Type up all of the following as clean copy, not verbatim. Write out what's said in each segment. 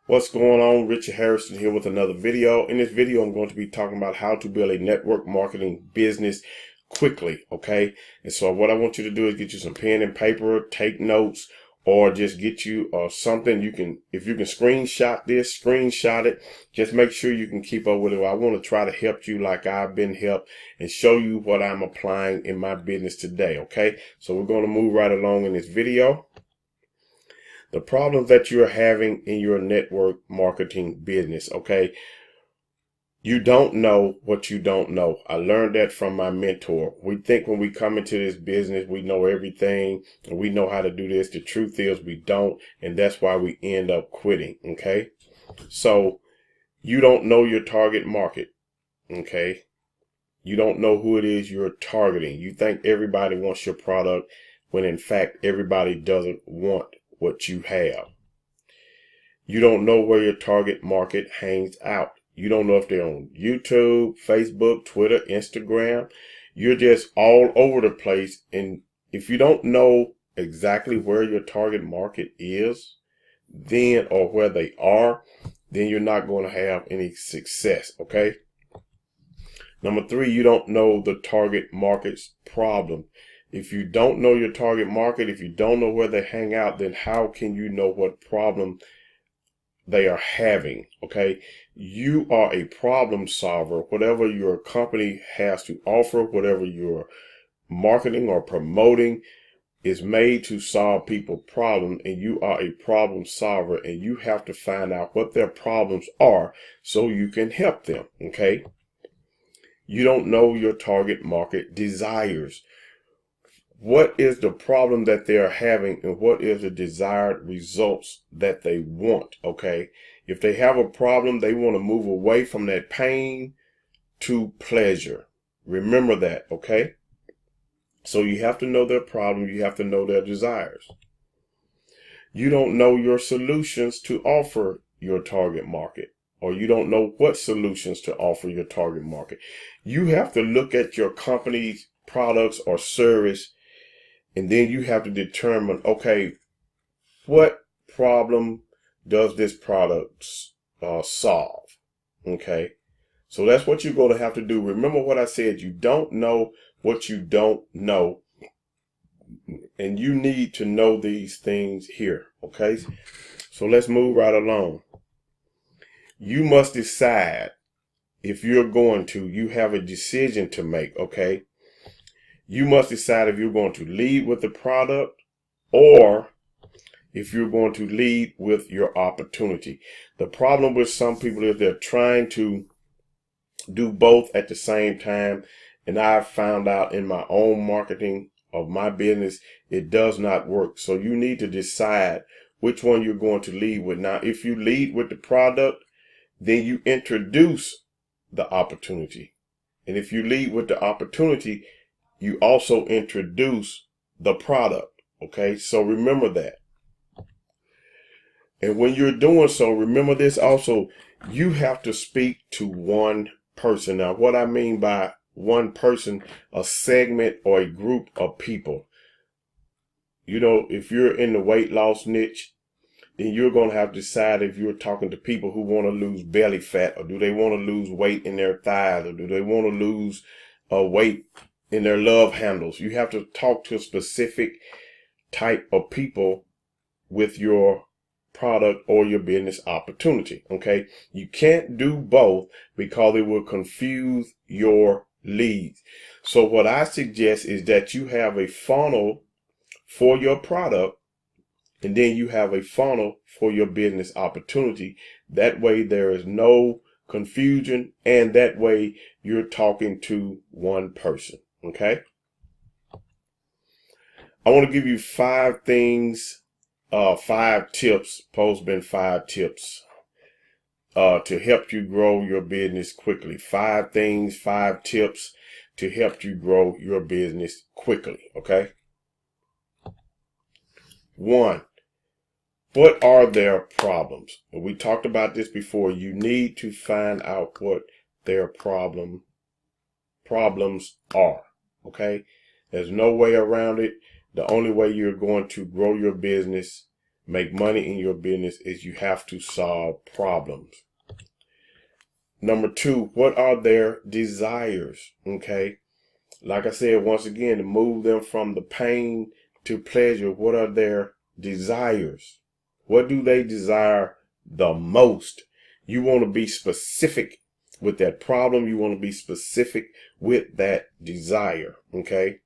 What's going on? Richard Harrison here with another video. In this video, I'm going to be talking about how to build a network marketing business quickly, okay? And so what I want you to do is get you some pen and paper, take notes, or just get you something you can, if you can screenshot this, screenshot it. Just make sure you can keep up with it. I want to try to help you like I've been helped and show you what I'm applying in my business today, okay? So we're going to move right along in this video. The problems that you're having in your network marketing business, okay? You don't know what you don't know. I learned that from my mentor. We think when we come into this business, we know everything and we know how to do this. The truth is we don't, and that's why we end up quitting, okay? So you don't know your target market, okay? You don't know who it is you're targeting. You think everybody wants your product when in fact everybody doesn't want what you have. You don't know where your target market hangs out. You don't know if they're on YouTube, Facebook, Twitter, Instagram. You're just all over the place. And if you don't know exactly where your target market is, then, or where they are, then you're not going to have any success, okay? Number 3, you don't know the target market's problem. If you don't know your target market, if you don't know where they hang out, then how can you know what problem they are having, okay? You are a problem solver. Whatever your company has to offer, whatever you're marketing or promoting is made to solve people's problems, and you are a problem solver, and you have to find out what their problems are so you can help them, okay? You don't know your target market desires. What is the problem that they are having and what is the desired results that they want, okay? If they have a problem, they want to move away from that pain to pleasure. Remember that, okay? So you have to know their problem. You have to know their desires. You don't know your solutions to offer your target market, or you don't know what solutions to offer your target market. You have to look at your company's products or service, and then you have to determine, okay, what problem does this product solve? Okay, so that's what you're going to have to do. Remember what I said, you don't know what you don't know. And you need to know these things here, okay? So let's move right along. You must decide if you're going to, you have a decision to make, okay? You must decide if you're going to lead with the product or if you're going to lead with your opportunity. The problem with some people is they're trying to do both at the same time. And I've found out in my own marketing of my business, it does not work. So you need to decide which one you're going to lead with. Now, if you lead with the product, then you introduce the opportunity. And if you lead with the opportunity, you also introduce the product, okay? So remember that. And when you're doing so, remember this also, you have to speak to one person. Now, what I mean by one person, a segment or a group of people. You know, if you're in the weight loss niche, then you're going to have to decide if you're talking to people who want to lose belly fat, or do they want to lose weight in their thighs, or do they want to lose weight in their love handles. You have to talk to a specific type of people with your product or your business opportunity, okay? You can't do both because it will confuse your leads. So what I suggest is that you have a funnel for your product, and then you have a funnel for your business opportunity. That way there is no confusion, and that way you're talking to one person. Okay. I want to give you 5 things, 5 tips, supposed to been 5 tips, to help you grow your business quickly. 5 things, 5 tips to help you grow your business quickly. Okay. 1, what are their problems? And we talked about this before. You need to find out what their problems are. Okay. There's no way around it. The only way you're going to grow your business make money in your business is you have to solve problems. Number two, what are their desires? Okay. Like I said, once again, to move them from the pain to pleasure, what are their desires? What do they desire the most? You want to be specific with that problem. You want to be specific with that desire. Okay.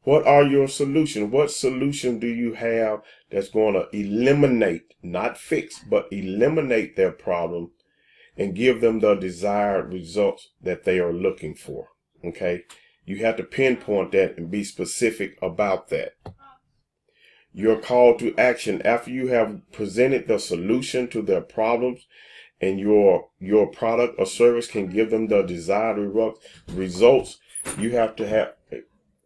What are your solutions? What solution do you have that's going to eliminate, not fix, but eliminate their problem and give them the desired results that they are looking for? Okay. You have to pinpoint that and be specific about that. Your call to action after you have presented the solution to their problems and your product or service can give them the desired results, you have to have a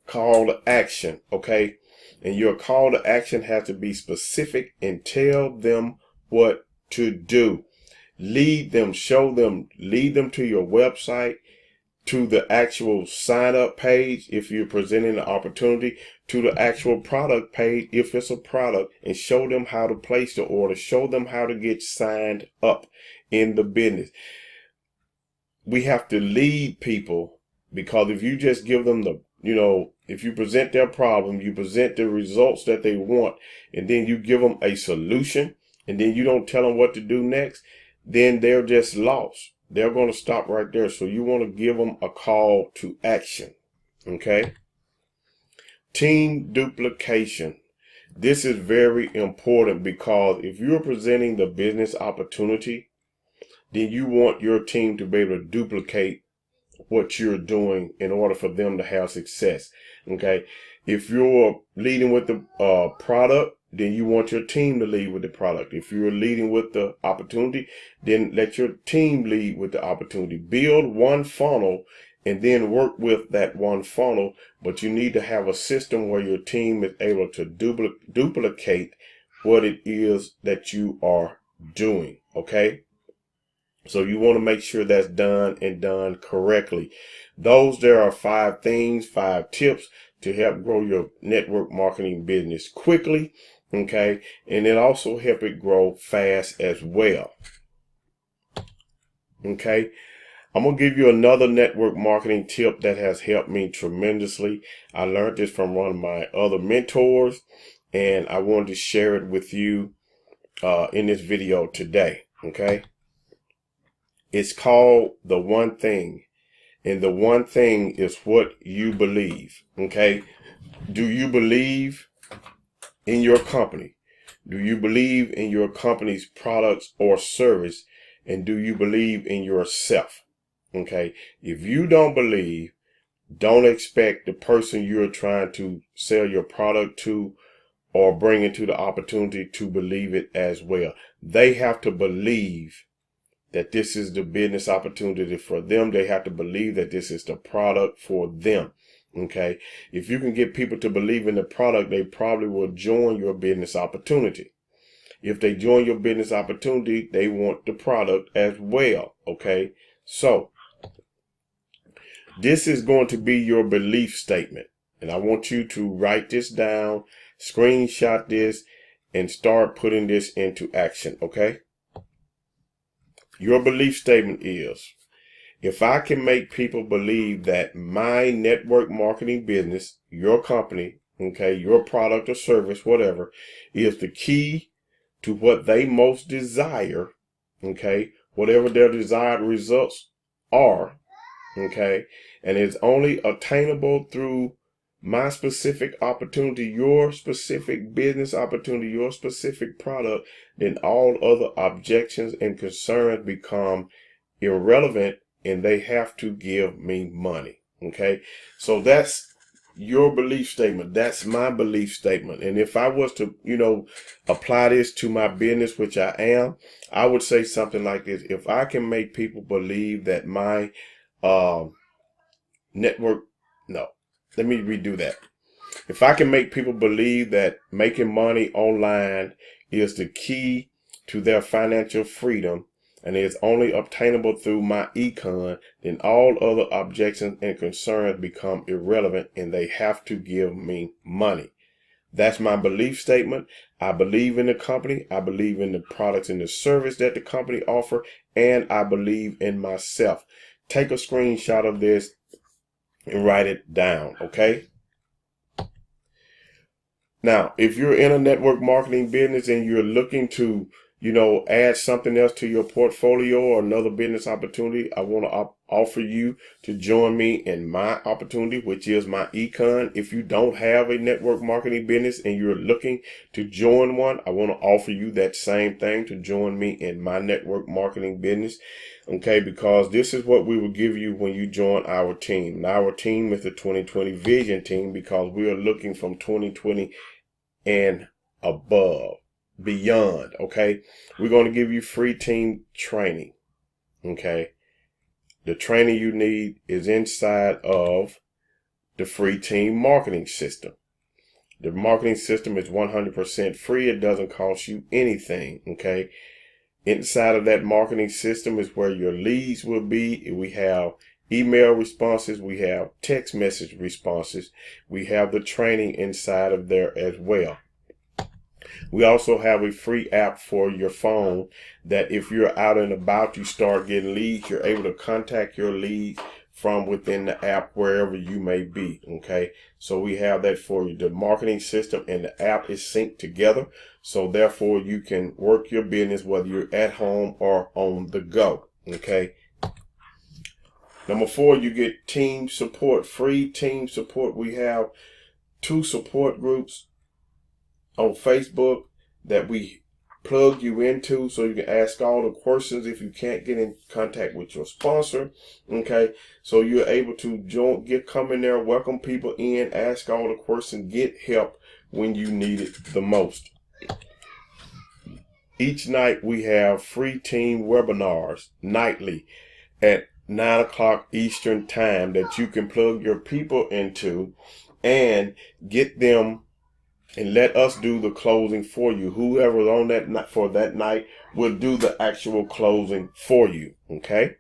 call to action. Okay. And your call to action has to be specific and tell them what to do. Lead them, show them, lead them to your website, to the actual sign up page if you're presenting the opportunity, to the actual product page if it's a product, and show them how to place the order, show them how to get signed up in the business. We have to lead people, because if you just give them the, if you present their problem, you present the results that they want, and then you give them a solution, and then you don't tell them what to do next, then they're just lost. They're going to stop right there. So you want to give them a call to action. Okay. Team duplication. This is very important, because if you're presenting the business opportunity, then you want your team to be able to duplicate what you're doing in order for them to have success. Okay. If you're leading with the product, then you want your team to lead with the product. If you're leading with the opportunity, then let your team lead with the opportunity. Build one funnel and then work with that one funnel. But you need to have a system where your team is able to duplicate what it is that you are doing. Okay. So you want to make sure that's done and done correctly. There are 5 things, 5 tips to help grow your network marketing business quickly. Okay. And it also help it grow fast as well. Okay. I'm going to give you another network marketing tip that has helped me tremendously. I learned this from one of my other mentors, and I wanted to share it with you in this video today. Okay. It's called the one thing. And the one thing is what you believe. Okay. Do you believe in your company? Do you believe in your company's products or service? And do you believe in yourself? Okay. If you don't believe, don't expect the person you're trying to sell your product to or bring into the opportunity to believe it as well. They have to believe that this is the business opportunity for them. They have to believe that this is the product for them. Okay. If you can get people to believe in the product, they probably will join your business opportunity. If they join your business opportunity, they want the product as well. Okay. So this is going to be your belief statement. And I want you to write this down, screenshot this, and start putting this into action. Okay. Your belief statement is, if I can make people believe that my network marketing business, your company, okay, your product or service, whatever, is the key to what they most desire, okay, whatever their desired results are, okay, and it's only attainable through my specific opportunity, your specific business opportunity, your specific product, then all other objections and concerns become irrelevant, and they have to give me money. Okay. So that's your belief statement. That's my belief statement. And if I was to, apply this to my business, which I am, I would say something like this. If I can make people believe that my let me redo that. If I can make people believe that making money online is the key to their financial freedom, and is only obtainable through my econ, then all other objections and concerns become irrelevant, and they have to give me money. That's my belief statement. I believe in the company. I believe in the products and the service that the company offer, and I believe in myself. Take a screenshot of this and write it down, okay? Now, if you're in a network marketing business and you're looking to, add something else to your portfolio or another business opportunity, I want to offer you to join me in my opportunity, which is my Econ. If you don't have a network marketing business and you're looking to join one, I want to offer you that same thing, to join me in my network marketing business. Okay, because this is what we will give you when you join our team. And our team is the 2020 Vision Team, because we are looking from 2020 and above. Beyond, okay? We're going to give you free team training, okay? The training you need is inside of the free team marketing system. The marketing system is 100% free. It doesn't cost you anything, okay? Inside of that marketing system is where your leads will be. We have email responses. We have text message responses. We have the training inside of there as well. We also have a free app for your phone that if you're out and about, you start getting leads, you're able to contact your leads from within the app wherever you may be, okay? So we have that for you. The marketing system and the app is synced together, so therefore you can work your business whether you're at home or on the go, okay? Number 4, you get team support, free team support. We have 2 support groups on Facebook that we plug you into, so you can ask all the questions if you can't get in contact with your sponsor, okay? So you're able to come in there, welcome people in, ask all the questions, get help when you need it the most. Each night we have free team webinars nightly at 9 o'clock Eastern time that you can plug your people into and get them and let us do the closing for you. Whoever's on that night for that night will do the actual closing for you, okay?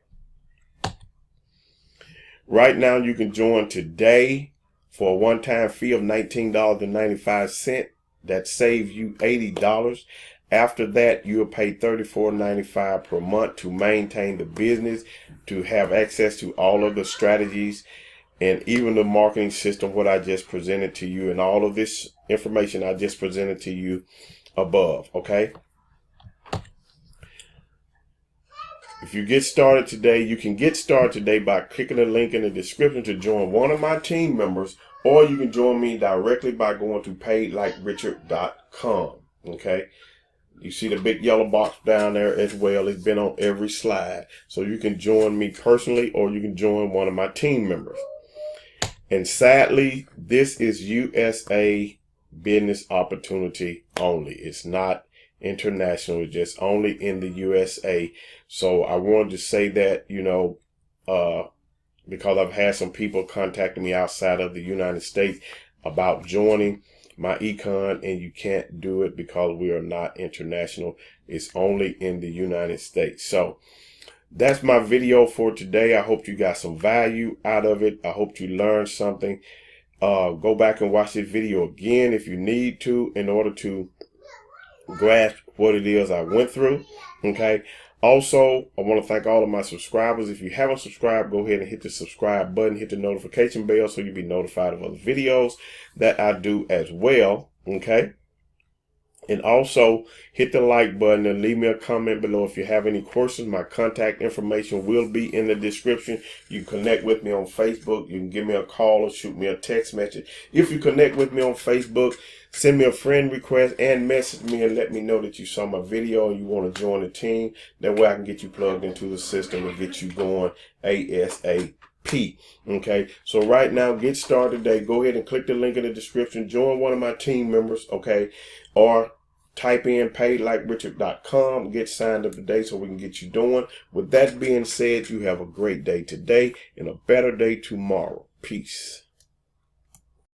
Right now you can join today for a one-time fee of $19.95. That saves you $80. After that, you'll pay $34.95 per month to maintain the business, to have access to all of the strategies and even the marketing system, what I just presented to you, and all of this information I just presented to you above, okay? If you get started today, you can get started today by clicking the link in the description to join one of my team members, or you can join me directly by going to paidlikerichard.com, okay? You see the big yellow box down there as well. It's been on every slide. So you can join me personally, or you can join one of my team members. And sadly, this is USA business opportunity only. It's not international. It's just only in the USA. So I wanted to say that, because I've had some people contacting me outside of the United States about joining my Econ, and you can't do it because we are not international. It's only in the United States. So that's my video for today. I hope you got some value out of it. I hope you learned something. Go back and watch this video again if you need to, in order to grasp what it is I went through, okay? Also, I want to thank all of my subscribers. If you haven't subscribed, go ahead and hit the subscribe button, hit the notification bell so you'll be notified of other videos that I do as well, okay? And also hit the like button and leave me a comment below if you have any questions. My contact information will be in the description. You can connect with me on Facebook. You can give me a call or shoot me a text message. If you connect with me on Facebook, send me a friend request and message me and let me know that you saw my video and you want to join the team. That way I can get you plugged into the system and get you going ASAP. Okay, so right now, get started today. Go ahead and click the link in the description. Join one of my team members, okay, or type in paidlikerichard.com. Get signed up today so we can get you doing. With that being said, you have a great day today and a better day tomorrow. Peace.